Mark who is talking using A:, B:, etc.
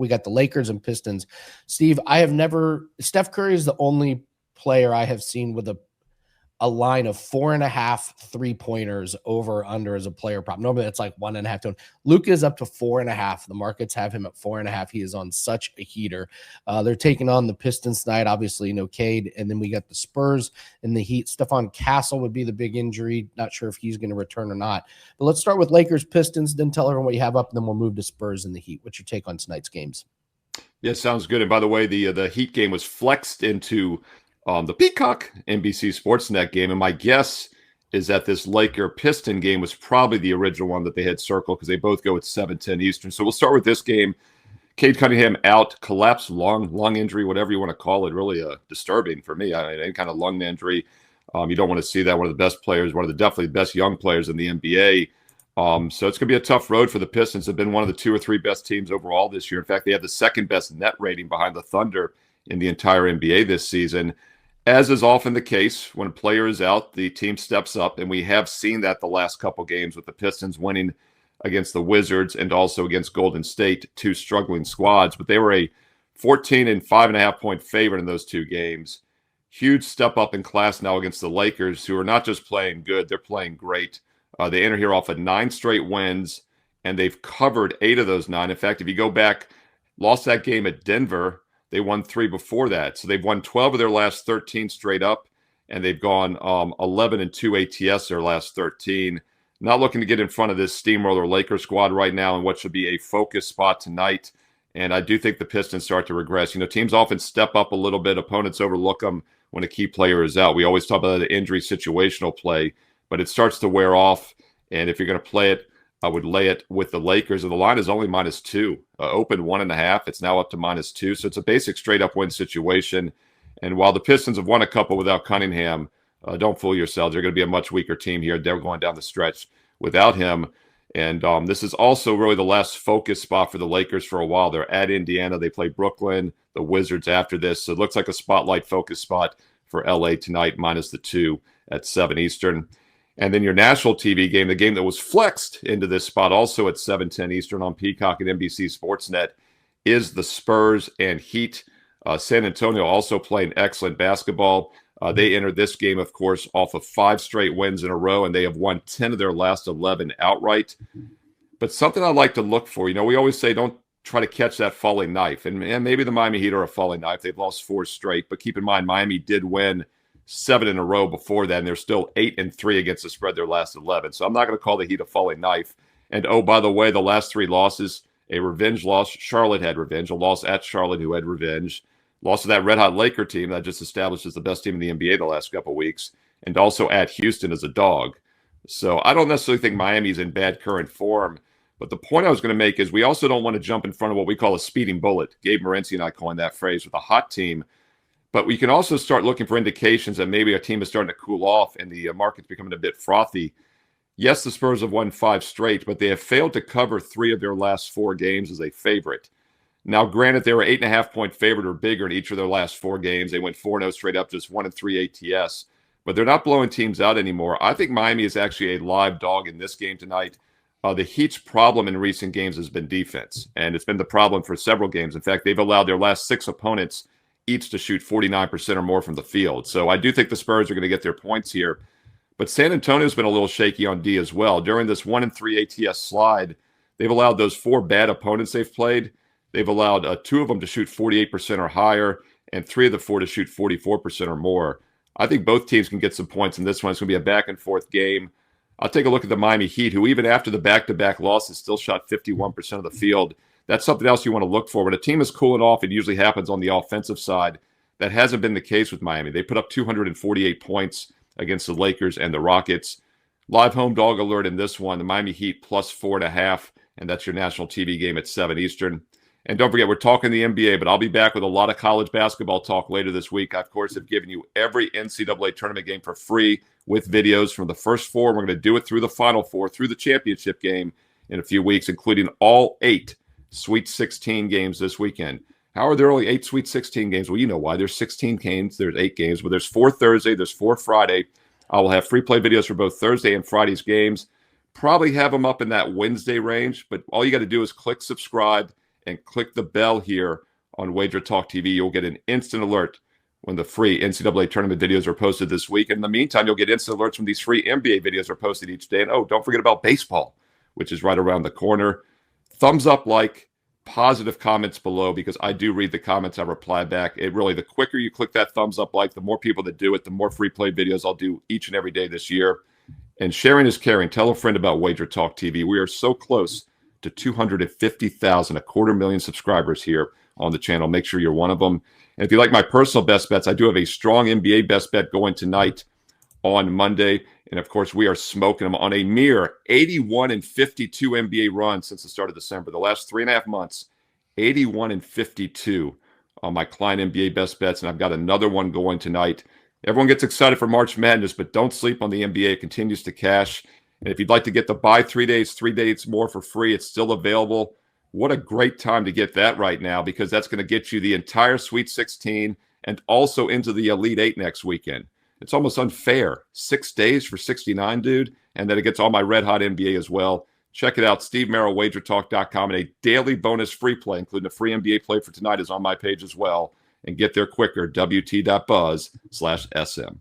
A: we got the Lakers and Pistons. Steve, Steph Curry is the only player I have seen with a line of 4.5 3-pointers over or under as a player prop. Normally it's like 1.5. Luka is up to 4.5. The markets have him at 4.5. He is on such a heater. They're taking on the Pistons tonight, obviously no Cade. And then we got the Spurs and the Heat. Stephon Castle would be the big injury. Not sure if he's going to return or not. But let's start with Lakers, Pistons, then tell everyone what you have up, and then we'll move to Spurs and the Heat. What's your take on tonight's games?
B: Yeah, sounds good. And by the way, the Heat game was flexed into the Peacock NBC Sportsnet game. And my guess is that this Laker-Piston game was probably the original one that they had circled because they both go at 7:10 Eastern. So we'll start with this game. Cade Cunningham out, collapsed lung injury, whatever you want to call it. Really disturbing for me. I mean, any kind of lung injury. You don't want to see that. One of the best players, one of the definitely best young players in the NBA. So it's going to be a tough road for the Pistons. They've been one of the 2 or 3 best teams overall this year. In fact, they have the second best net rating behind the Thunder in the entire NBA this season. As is often the case, when a player is out, the team steps up, and we have seen that the last couple games with the Pistons winning against the Wizards and also against Golden State, 2 struggling squads. But they were a 14 and 5.5 point favorite in those 2 games. Huge step up in class now against the Lakers, who are not just playing good, they're playing great. They enter here off of 9 straight wins, and they've covered 8 of those 9. In fact, if you go back, lost that game at Denver, they won 3 before that. So they've won 12 of their last 13 straight up, and they've gone 11 and 2 ATS their last 13. Not looking to get in front of this steamroller Lakers squad right now in what should be a focus spot tonight. And I do think the Pistons start to regress. You know, teams often step up a little bit. Opponents overlook them when a key player is out. We always talk about the injury situational play, but it starts to wear off. And if you're going to play it, I would lay it with the Lakers. And the line is only -2. Open 1.5. It's now up to -2. So it's a basic straight-up win situation. And while the Pistons have won a couple without Cunningham, don't fool yourselves. They're going to be a much weaker team here. They're going down the stretch without him. And this is also really the last focus spot for the Lakers for a while. They're at Indiana. They play Brooklyn, the Wizards after this. So it looks like a spotlight focus spot for LA tonight, -2 at 7 Eastern. And then your national TV game, the game that was flexed into this spot also at 7:10 Eastern on Peacock and NBC Sportsnet, is the Spurs and Heat. San Antonio also playing excellent basketball. They entered this game, of course, off of 5 straight wins in a row, and they have won 10 of their last 11 outright. But something I like to look for, you know, we always say don't try to catch that falling knife. And maybe the Miami Heat are a falling knife. They've lost 4 straight. But keep in mind, Miami did win 7 in a row before that, and they're still 8 and 3 against the spread their last 11. So I'm not going to call the Heat a falling knife. And, oh, by the way, the last 3 losses, a revenge loss. Charlotte had revenge. A loss at Charlotte, who had revenge. Lost to that red-hot Laker team that just established as the best team in the NBA the last couple of weeks. And also at Houston as a dog. So I don't necessarily think Miami's in bad current form. But the point I was going to make is we also don't want to jump in front of what we call a speeding bullet. Gabe Morency and I coined that phrase with a hot team. But we can also start looking for indications that maybe a team is starting to cool off and the market's becoming a bit frothy. Yes, the Spurs have won 5 straight, but they have failed to cover 3 of their last 4 games as a favorite. Now, granted, they were 8.5 point favorite or bigger in each of their last 4 games. They went 4-0 straight up, just 1-3 ATS. But they're not blowing teams out anymore. I think Miami is actually a live dog in this game tonight. The Heat's problem in recent games has been defense, and it's been the problem for several games. In fact, they've allowed their last 6 opponents each to shoot 49% or more from the field. So I do think the Spurs are going to get their points here. But San Antonio's been a little shaky on D as well. During this 1-3 ATS slide, they've allowed those 4 bad opponents they've played. They've allowed 2 of them to shoot 48% or higher, and 3 of the 4 to shoot 44% or more. I think both teams can get some points in this one. It's going to be a back-and-forth game. I'll take a look at the Miami Heat, who even after the back-to-back losses still shot 51% of the field. That's something else you want to look for. When a team is cooling off, it usually happens on the offensive side. That hasn't been the case with Miami. They put up 248 points against the Lakers and the Rockets. Live home dog alert in this one, the Miami Heat plus 4.5, and that's your national TV game at 7 Eastern. And don't forget, we're talking the NBA, but I'll be back with a lot of college basketball talk later this week. I, of course, have given you every NCAA tournament game for free with videos from the first 4. We're going to do it through the Final 4, through the championship game in a few weeks, including all 8 Sweet 16 games this weekend. How are there only 8 Sweet 16 games? Well, you know why. There's 16 games. There's 8 games, but there's 4 Thursday. There's 4 Friday. I will have free play videos for both Thursday and Friday's games. Probably have them up in that Wednesday range, but all you got to do is click subscribe and click the bell here on WagerTalk TV. You'll get an instant alert when the free NCAA tournament videos are posted this week. In the meantime, you'll get instant alerts when these free NBA videos are posted each day. And oh, don't forget about baseball, which is right around the corner. Thumbs up, like, positive comments below, because I do read the comments. I reply back. It really, the quicker you click that thumbs up, like, the more people that do it, the more free play videos I'll do each and every day this year. And sharing is caring. Tell a friend about WagerTalk TV. We are so close to 250,000, 250,000 subscribers here on the channel. Make sure you're one of them. And if you like my personal best bets, I do have a strong NBA best bet going tonight on Monday. And of course, we are smoking them on a mere 81-52 NBA run since the start of December. The last 3.5 months, 81-52 on my client NBA best bets. And I've got another one going tonight. Everyone gets excited for March Madness, but don't sleep on the NBA. It continues to cash. And if you'd like to get the buy 3 days, 3 days more for free, it's still available. What a great time to get that right now, because that's going to get you the entire Sweet 16 and also into the Elite 8 next weekend. It's almost unfair. 6 days for $69, dude. And then it gets all my red hot NBA as well. Check it out, Steve Merril, WagerTalk.com, and a daily bonus free play, including a free NBA play for tonight, is on my page as well. And get there quicker, WT.buzz/SM.